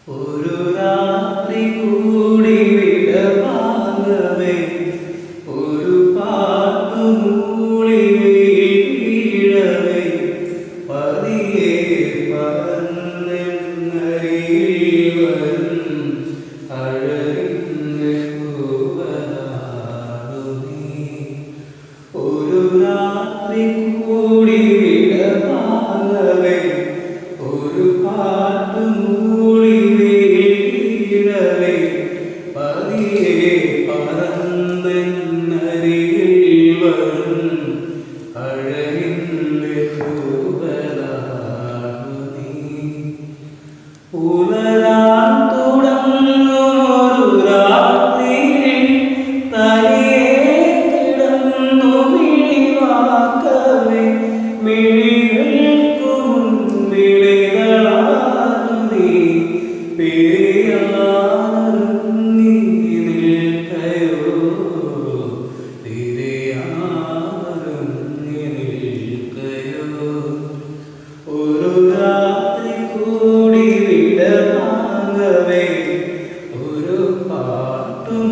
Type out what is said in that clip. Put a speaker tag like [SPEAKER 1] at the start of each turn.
[SPEAKER 1] ഒരു രാത്രി കൂടി വിടവാങ്ങവേ ഒരു പാട്ടുമൂളി വീഴവേ പതിയെ പറന്നരികിൽ വരും അഴകിൻ്റെ പൂവനാടു നീ. ഒരു രാത്രി കൂടി വിടവാങ്ങവേ ഒരു പാട്ടുമൂളി വീഴവേ പതിയെ പറന്നരികിൽ വരും അഴകിൻ്റെ പൂവനാടു നീ. പുലരാൻ തുടങ്ങുമൊരു രാത്രിയിൽ തനിയെ കിടന്നു മിഴിവാക്കവേ മിഴികൾക്കു മുൻപിളികളാണു നീ പിരിയാനൊരുങ്ങി നിൽക്കയോ തിരിയാനൊരുങ്ങി നിൽക്കയോ. ഒരു രാത്രി കൂടി വിടവാങ്ങവേ ഒരു പാട്ടും